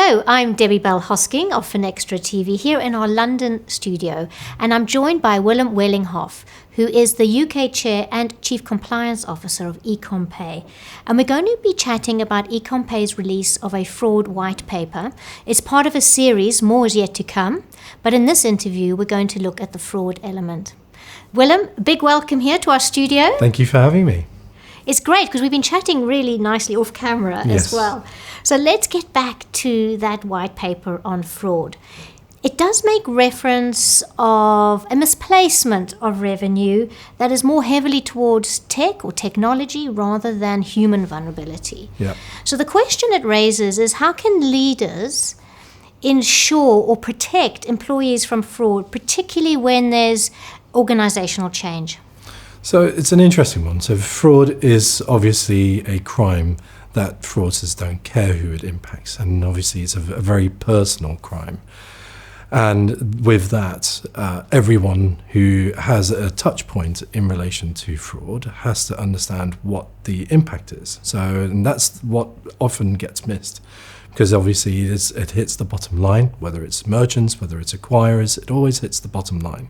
Hello, I'm Debbie Bell-Hosking of Finextra TV here in our London studio, and I'm joined by Willem Wellinghoff, who is the UK Chair and Chief Compliance Officer of EcomPay. And we're going to be chatting about EcomPay's release of a fraud white paper. It's part of a series, more is yet to come, but in this interview we're going to look at the fraud element. Willem, big welcome here to our studio. Thank you for having me. It's great because we've been chatting really nicely off camera as well. So let's get back to that white paper on fraud. It does make reference of a misplacement of revenue that is more heavily towards tech or technology rather than human vulnerability. Yeah. So the question it raises is, how can leaders ensure or protect employees from fraud, particularly when there's organizational change? So it's an interesting one. So fraud is obviously a crime that fraudsters don't care who it impacts. And obviously it's a very personal crime. And with that, everyone who has a touch point in relation to fraud has to understand what the impact is. So, and that's what often gets missed. Because obviously it hits the bottom line, whether it's merchants, whether it's acquirers, it always hits the bottom line.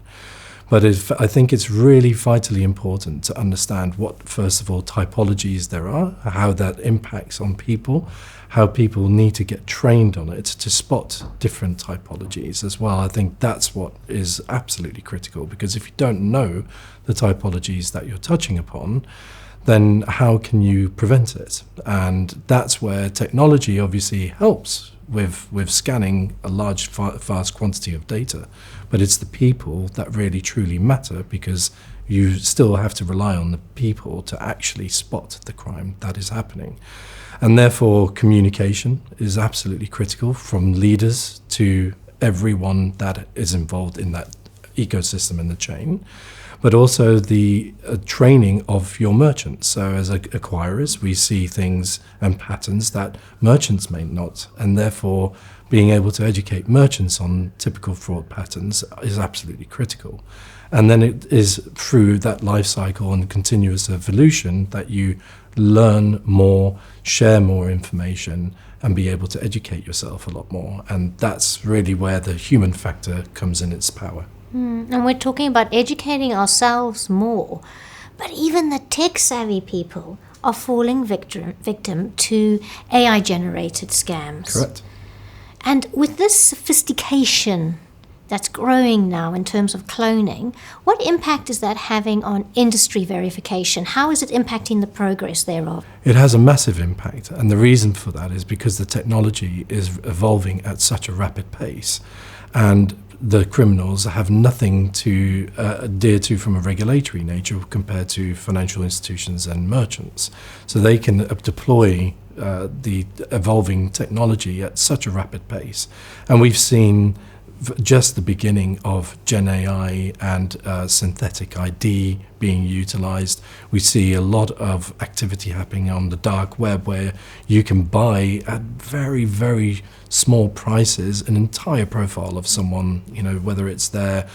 But I think it's really vitally important to understand what, first of all, typologies there are, how that impacts on people, how people need to get trained on it to spot different typologies as well. I think that's what is absolutely critical, because if you don't know the typologies that you're touching upon, then how can you prevent it? And that's where technology obviously helps with scanning a large, vast quantity of data. But it's the people that really truly matter, because you still have to rely on the people to actually spot the crime that is happening. And therefore, communication is absolutely critical, from leaders to everyone that is involved in that ecosystem in the chain. But also the training of your merchants. So as acquirers, we see things and patterns that merchants may not, and therefore being able to educate merchants on typical fraud patterns is absolutely critical. And then it is through that life cycle and continuous evolution that you learn more, share more information, and be able to educate yourself a lot more. And that's really where the human factor comes in its power. And we're talking about educating ourselves more. But even the tech-savvy people are falling victim to AI-generated scams. Correct. And with this sophistication that's growing now in terms of cloning, what impact is that having on industry verification? How is it impacting the progress thereof? It has a massive impact, and the reason for that is because the technology is evolving at such a rapid pace, and the criminals have nothing to adhere to from a regulatory nature compared to financial institutions and merchants. So they can deploy the evolving technology at such a rapid pace. And we've seen just the beginning of Gen AI and synthetic ID being utilized. We see a lot of activity happening on the dark web, where you can buy at very, very small prices an entire profile of someone, you know, whether it's their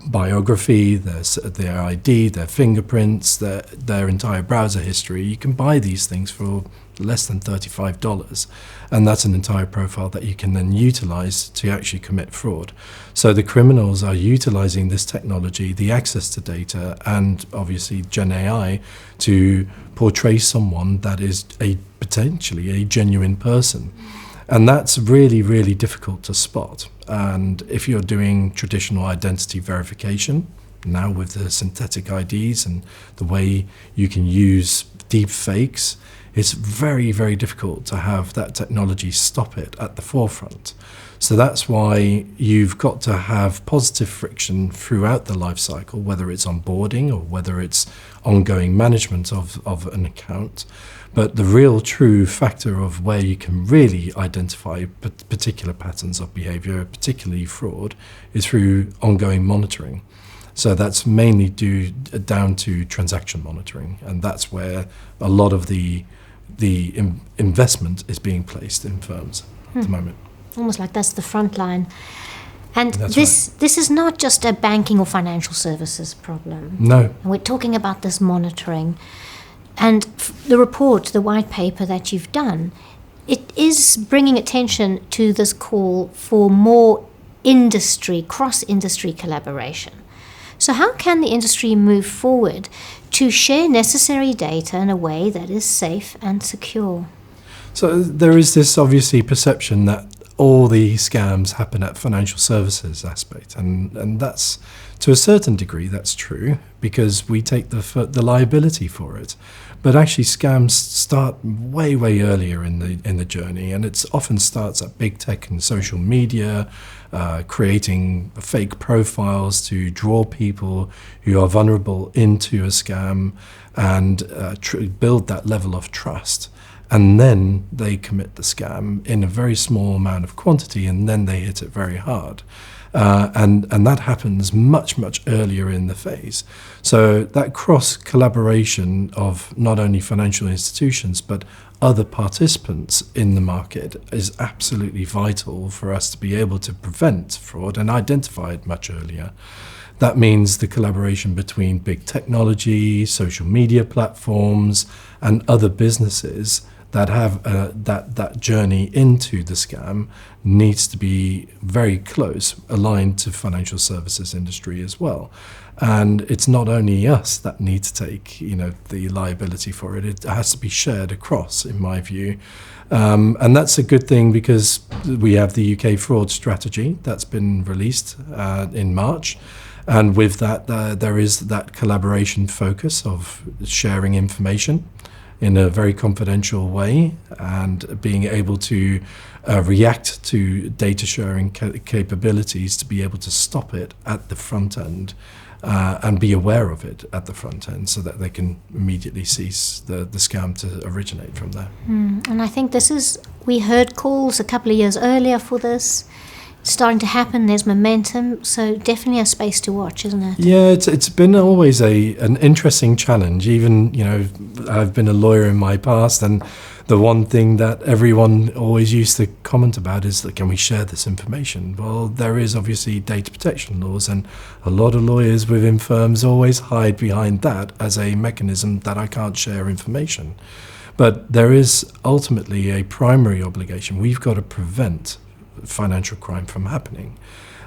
biography, their ID, their fingerprints, their entire browser history. You can buy these things for less than $35, and that's an entire profile that you can then utilize to actually commit fraud. So the criminals are utilizing this technology, the access to data, and obviously Gen AI to portray someone that is potentially a genuine person. And that's really, really difficult to spot. And if you're doing traditional identity verification, now with the synthetic IDs and the way you can use deep fakes, it's very, very difficult to have that technology stop it at the forefront. So that's why you've got to have positive friction throughout the life cycle, whether it's onboarding or whether it's ongoing management of an account. But the real true factor of where you can really identify particular patterns of behavior, particularly fraud, is through ongoing monitoring. So that's mainly down to transaction monitoring, and that's where a lot of the investment is being placed in firms at the moment. Almost like that's the front line. And That's this is not just a banking or financial services problem. No. And we're talking about this monitoring. And the report, the white paper that you've done, it is bringing attention to this call for more industry, cross-industry collaboration. So how can the industry move forward to share necessary data in a way that is safe and secure? So there is this obviously perception that all the scams happen at financial services aspect, and that's, to a certain degree, that's true, because we take the liability for it. But actually, scams start way earlier in the journey, and it often starts at big tech and social media, creating fake profiles to draw people who are vulnerable into a scam and build that level of trust. And then they commit the scam in a very small amount of quantity, and then they hit it very hard. And that happens much earlier in the phase. So that cross collaboration of not only financial institutions but other participants in the market is absolutely vital for us to be able to prevent fraud and identify it much earlier. That means the collaboration between big technology, social media platforms, and other businesses that have that journey into the scam needs to be very close, aligned to financial services industry as well. And it's not only us that need to take, the liability for it. It has to be shared across, in my view. And that's a good thing, because we have the UK fraud strategy that's been released in March. And with that, there is that collaboration focus of sharing information in a very confidential way, and being able to react to data sharing capabilities to be able to stop it at the front end, and be aware of it at the front end, so that they can immediately cease the scam to originate from there. And I think we heard calls a couple of years earlier for this. Starting to happen, there's momentum, so definitely a space to watch, isn't it? Yeah, it's been always an interesting challenge. Even, I've been a lawyer in my past, and the one thing that everyone always used to comment about is that, can we share this information? Well, there is obviously data protection laws, and a lot of lawyers within firms always hide behind that as a mechanism that I can't share information. But there is ultimately a primary obligation. We've got to prevent financial crime from happening,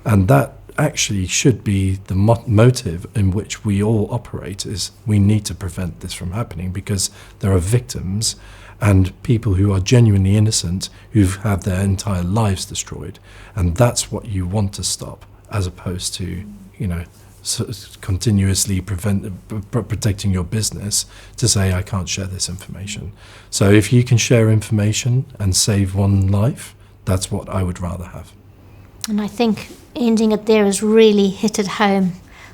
and that actually should be the motive in which we all operate. Is we need to prevent this from happening, because there are victims and people who are genuinely innocent who've had their entire lives destroyed, and that's what you want to stop, as opposed to continuously protecting your business to say, I can't share this information. So if you can share information and save one life, that's what I would rather have. And I think ending it there has really hit it home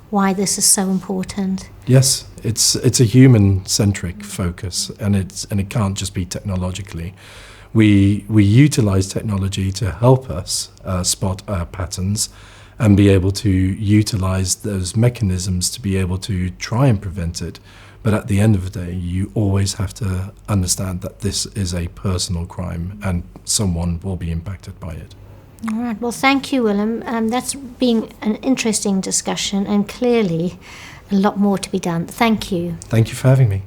why this is so important. Yes, it's a human-centric focus, and it can't just be technologically. We utilize technology to help us spot our patterns and be able to utilize those mechanisms to be able to try and prevent it. But at the end of the day, you always have to understand that this is a personal crime, and someone will be impacted by it. All right. Well, thank you, Willem. That's been an interesting discussion, and clearly a lot more to be done. Thank you. Thank you for having me.